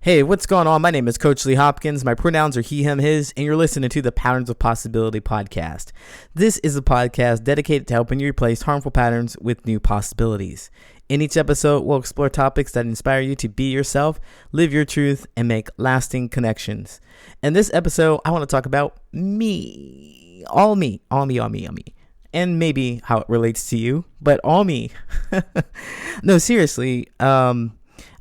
Hey, what's going on? My name is Coach Lee Hopkins. My pronouns are he, him, his, and you're listening to the Patterns of Possibility podcast. This is a podcast dedicated to helping you replace harmful patterns with new possibilities. In each episode, we'll explore topics that inspire you to be yourself, live your truth, and make lasting connections. In this episode, I want to talk about me. All me. And maybe how it relates to you, but all me. No, seriously,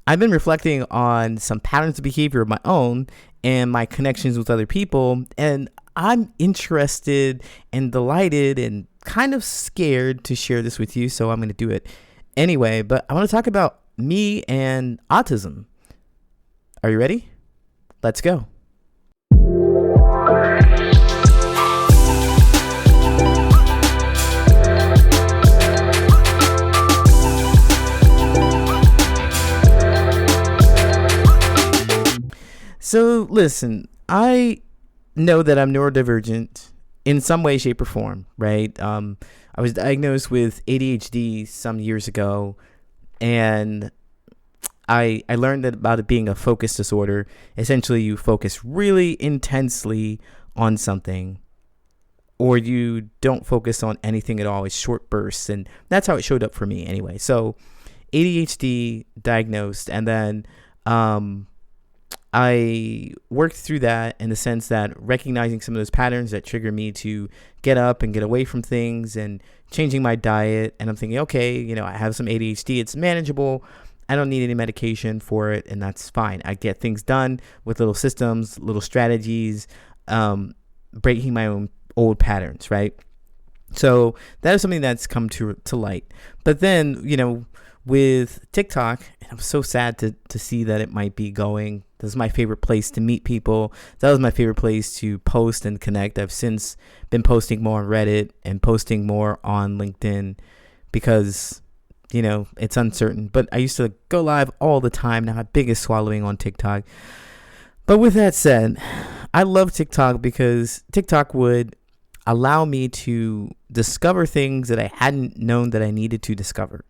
I've been reflecting on some patterns of behavior of my own and my connections with other people, and I'm interested and delighted and kind of scared to share this with you, so I'm going to do it anyway. But I want to talk about me and autism. Are you ready? Let's go. So listen, I know that I'm neurodivergent in some way, shape, or form, right? I was diagnosed with ADHD some years ago, and I learned that about it being a focus disorder. Essentially, you focus really intensely on something, or you don't focus on anything at all. It's short bursts, and that's how it showed up for me anyway. So ADHD diagnosed, and then I worked through that in the sense that recognizing some of those patterns that trigger me to get up and get away from things and changing my diet. And I'm thinking, okay, I have some ADHD. It's manageable. I don't need any medication for it. And that's fine. I get things done with little systems, little strategies, breaking my own old patterns, right? So that is something that's come to light. But then, with TikTok, I'm so sad to see that it might be going. This is my favorite place to meet people. That was my favorite place to post and connect. I've since been posting more on Reddit and posting more on LinkedIn because, it's uncertain. But I used to go live all the time. Now my biggest swallowing on TikTok. But with that said, I love TikTok because TikTok would allow me to discover things that I hadn't known that I needed to discover.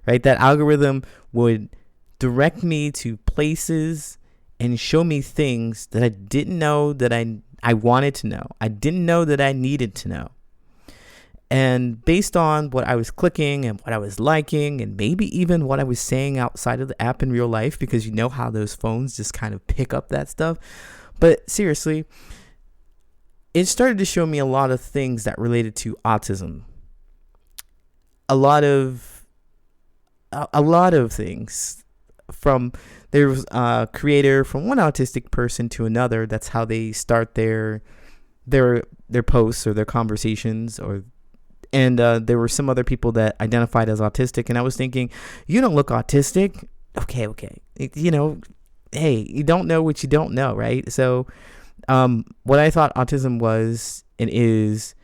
Right? That algorithm would direct me to places and show me things that I didn't know that I wanted to know. I didn't know that I needed to know. And based on what I was clicking and what I was liking and maybe even what I was saying outside of the app in real life, because you know how those phones just kind of pick up that stuff. But seriously, it started to show me a lot of things that related to autism. A lot of things. From there was a creator from one autistic person to another. That's how they start their posts or their conversations. And there were some other people that identified as autistic, and I was thinking, you don't look autistic. Okay. Hey, you don't know what you don't know, right? So what I thought autism was and is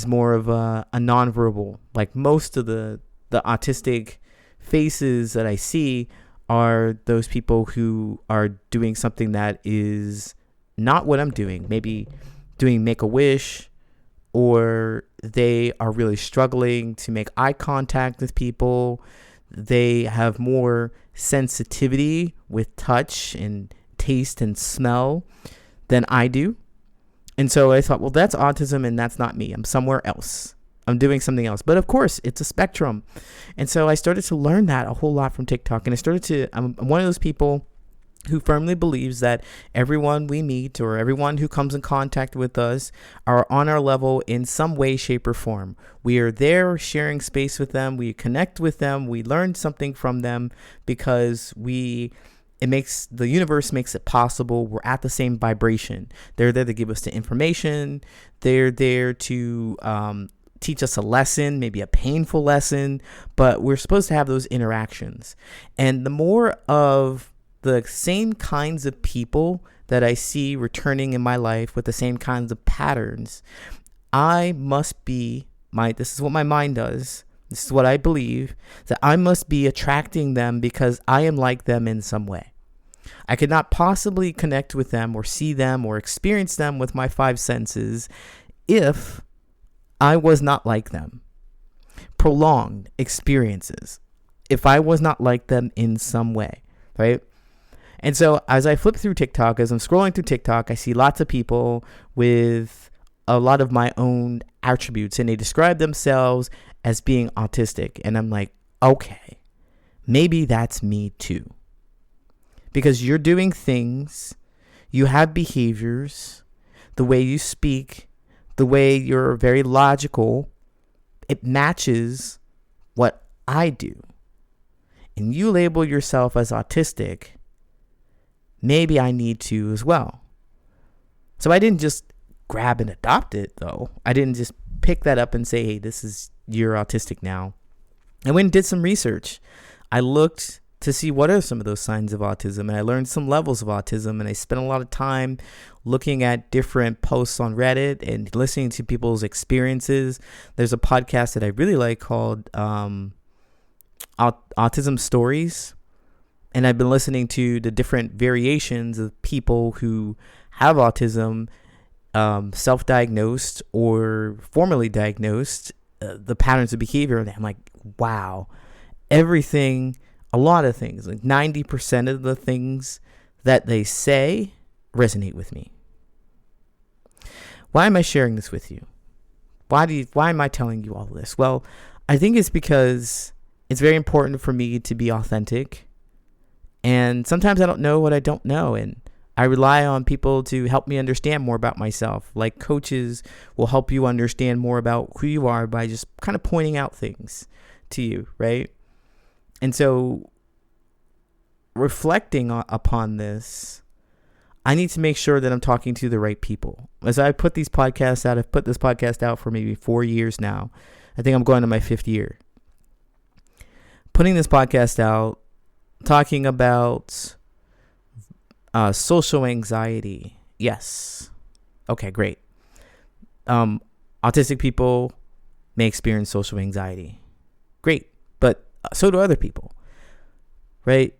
more of a nonverbal. Like most of the autistic faces that I see are those people who are doing something that is not what I'm doing. Maybe doing Make-A-Wish, or they are really struggling to make eye contact with people. They have more sensitivity with touch and taste and smell than I do. And so I thought, well, that's autism and that's not me. I'm somewhere else. I'm doing something else. But of course, it's a spectrum. And so I started to learn that a whole lot from TikTok. And I'm one of those people who firmly believes that everyone we meet or everyone who comes in contact with us are on our level in some way, shape, or form. We are there sharing space with them. We connect with them. We learn something from them because the universe makes it possible. We're at the same vibration. They're there to give us the information. They're there to teach us a lesson, maybe a painful lesson, but we're supposed to have those interactions. And the more of the same kinds of people that I see returning in my life with the same kinds of patterns, this is what my mind does. This is what I believe, that I must be attracting them because I am like them in some way. I could not possibly connect with them or see them or experience them with my five senses if I was not like them. Prolonged experiences, if I was not like them in some way, right? And so as I flip through TikTok, as I'm scrolling through TikTok, I see lots of people with a lot of my own attributes, and they describe themselves as being autistic. And I'm like, okay, maybe that's me too. Because you're doing things, you have behaviors, the way you speak, the way you're very logical, it matches what I do. And you label yourself as autistic, maybe I need to as well. So I didn't just grab and adopt it, though. I didn't just pick that up and say, hey, you're autistic now. I went and did some research. I looked to see what are some of those signs of autism, and I learned some levels of autism, and I spent a lot of time looking at different posts on Reddit and listening to people's experiences. There's a podcast that I really like called Autism Stories, and I've been listening to the different variations of people who have autism, self-diagnosed or formerly diagnosed, the patterns of behavior. And I'm like, wow, a lot of things, like 90% of the things that they say resonate with me. Why am I sharing this with you? Why am I telling you all this? Well, I think it's because it's very important for me to be authentic. And sometimes I don't know what I don't know. And I rely on people to help me understand more about myself. Like coaches will help you understand more about who you are by just kind of pointing out things to you, right? And so reflecting upon this, I need to make sure that I'm talking to the right people. As I put these podcasts out, I've put this podcast out for maybe 4 years now. I think I'm going to my 5th year. Putting this podcast out, talking about social anxiety. Yes. Okay, great. Autistic people may experience social anxiety. Great. But so do other people, right?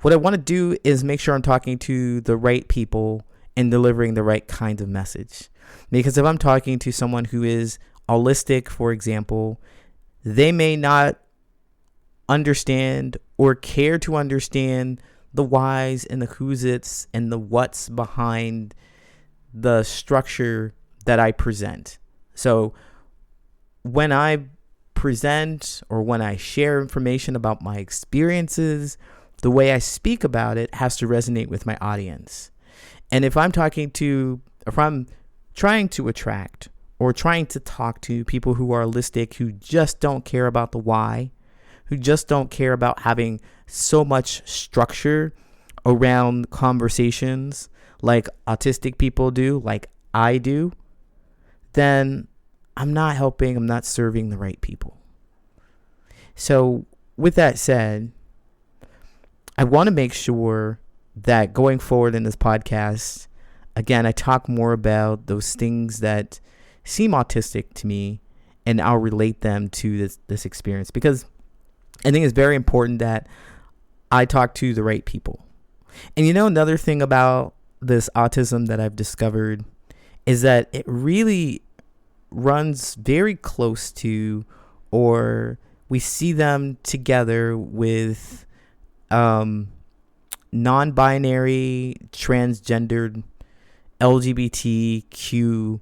What I want to do is make sure I'm talking to the right people and delivering the right kind of message. Because if I'm talking to someone who is autistic, for example, they may not understand or care to understand the whys and the who's it's and the what's behind the structure that I present. So when I present or when I share information about my experiences, the way I speak about it has to resonate with my audience. And if I'm trying to attract or trying to talk to people who are autistic, who just don't care about the why, who just don't care about having so much structure around conversations like autistic people do, like I do, then I'm not helping, I'm not serving the right people. So with that said, I want to make sure that going forward in this podcast, again, I talk more about those things that seem autistic to me, and I'll relate them to this experience, because I think it's very important that I talk to the right people. And another thing about this autism that I've discovered is that it really runs very close to, or we see them together with non-binary, transgendered, LGBTQTIA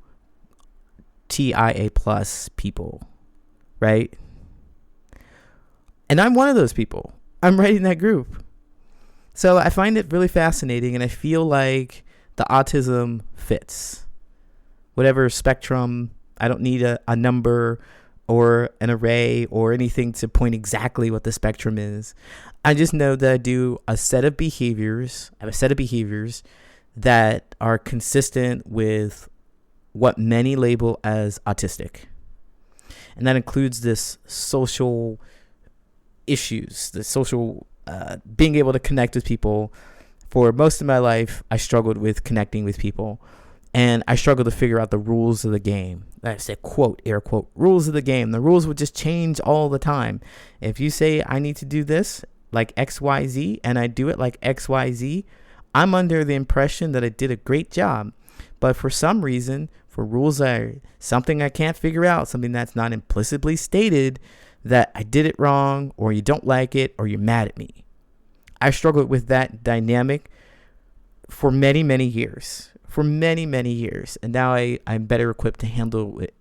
plus people, right? And I'm one of those people. I'm right in that group. So I find it really fascinating, and I feel like the autism fits. Whatever spectrum, I don't need a number or an array or anything to point exactly what the spectrum is. I just know that I do a set of behaviors. I have a set of behaviors that are consistent with what many label as autistic. And that includes this social issues, the social being able to connect with people. For most of my life, I struggled with connecting with people, and I struggled to figure out the rules of the game. I said, quote, air quote, rules of the game. The rules would just change all the time. If you say I need to do this like XYZ and I do it like XYZ, I'm under the impression that I did a great job. But for some reason, for rules that are something I can't figure out, something that's not implicitly stated, that I did it wrong, or you don't like it, or you're mad at me, I struggled with that dynamic for many, many years. For many, many years. And now I'm better equipped to handle it.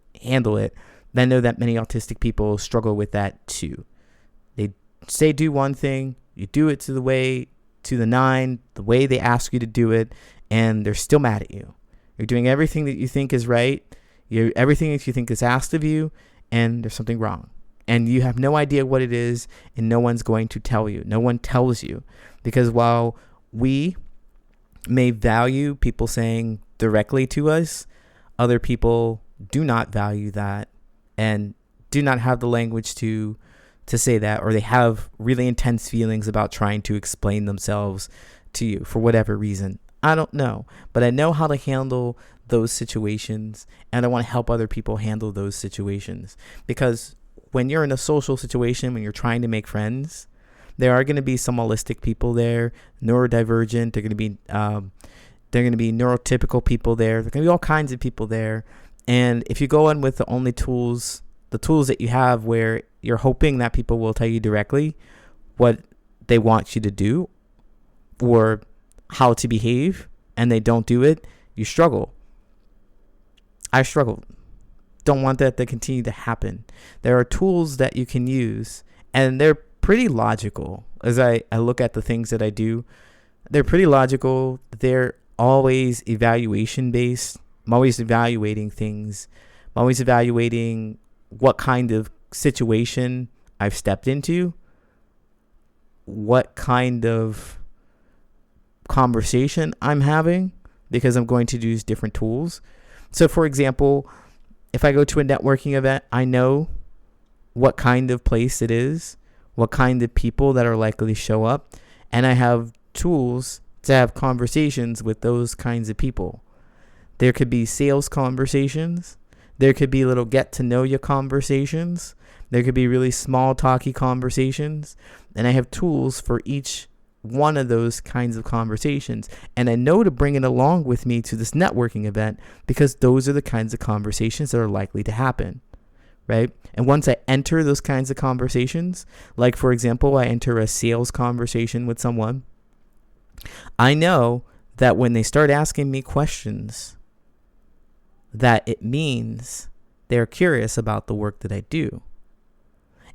I know that many autistic people struggle with that too. They say do one thing, you do it to the nine, the way they ask you to do it, and they're still mad at you. You're doing everything that you think is right, everything that you think is asked of you, and there's something wrong. And you have no idea what it is, and no one's going to tell you. No one tells you. Because while we may value people saying directly to us, other people do not value that and do not have the language to say that, or they have really intense feelings about trying to explain themselves to you for whatever reason. I don't know, but I know how to handle those situations, and I want to help other people handle those situations. Because when you're in a social situation, when you're trying to make friends, there are going to be some autistic people there, neurodivergent. They're going to be neurotypical people there. There are going to be all kinds of people there. And if you go in with the tools that you have, where you're hoping that people will tell you directly what they want you to do or how to behave, and they don't do it, you struggle. I struggled. Don't want that to continue to happen. There are tools that you can use, and they're pretty logical. As I look at the things that I do, they're pretty logical. They're always evaluation based. I'm always evaluating things. I'm always evaluating what kind of situation I've stepped into, what kind of conversation I'm having, because I'm going to use different tools. So for example, if I go to a networking event, I know what kind of place it is, what kind of people that are likely to show up, and I have tools to have conversations with those kinds of people. There could be sales conversations. There could be little get to know you conversations. There could be really small talky conversations. And I have tools for each one of those kinds of conversations. And I know to bring it along with me to this networking event, because those are the kinds of conversations that are likely to happen, right? And once I enter those kinds of conversations, like for example, I enter a sales conversation with someone, I know that when they start asking me questions, that it means they're curious about the work that I do.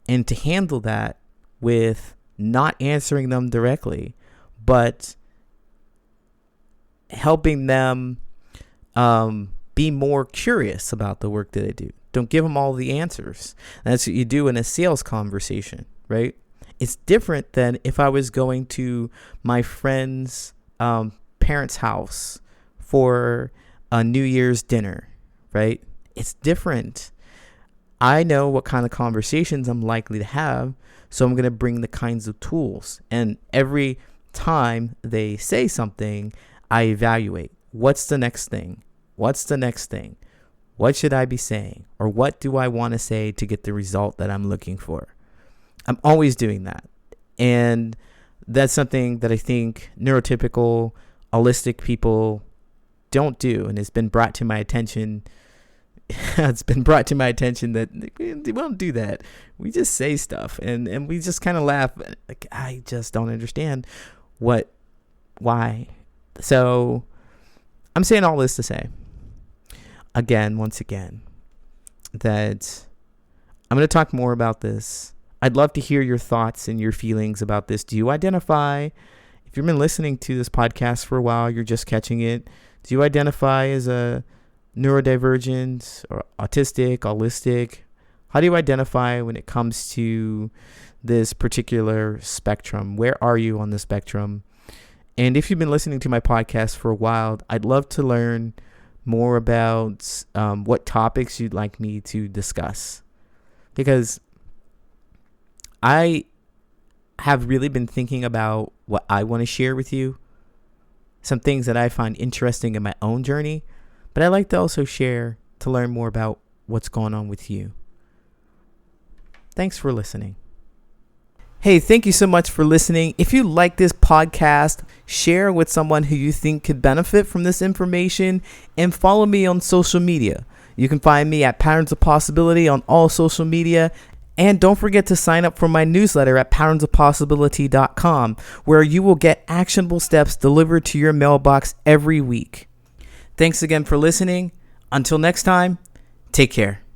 And to handle that with not answering them directly, but helping them be more curious about the work that I do. Don't give them all the answers. And that's what you do in a sales conversation, right? It's different than if I was going to my friend's parents' house for a New Year's dinner, right? It's different. I know what kind of conversations I'm likely to have, so I'm going to bring the kinds of tools. And every time they say something, I evaluate. What's the next thing? What's the next thing? What should I be saying? Or what do I want to say to get the result that I'm looking for? I'm always doing that. And that's something that I think neurotypical, autistic people don't do. And it's been brought to my attention. It's been brought to my attention that we don't do that. We just say stuff and we just kind of laugh. Like, I just don't understand why. So I'm saying all this to say, once again, that I'm going to talk more about this. I'd love to hear your thoughts and your feelings about this. Do you identify, if you've been listening to this podcast for a while, you're just catching it, do you identify as a neurodivergent or autistic, holistic? How do you identify when it comes to this particular spectrum? Where are you on the spectrum? And if you've been listening to my podcast for a while, I'd love to learn more about what topics you'd like me to discuss, because I have really been thinking about what I want to share with you, some things that I find interesting in my own journey, but I like to also share to learn more about what's going on with you. Thanks for listening. Hey, thank you so much for listening. If you like this podcast, share with someone who you think could benefit from this information, and follow me on social media. You can find me at Patterns of Possibility on all social media, And don't forget to sign up for my newsletter at patternsofpossibility.com, where you will get actionable steps delivered to your mailbox every week. Thanks again for listening. Until next time, take care.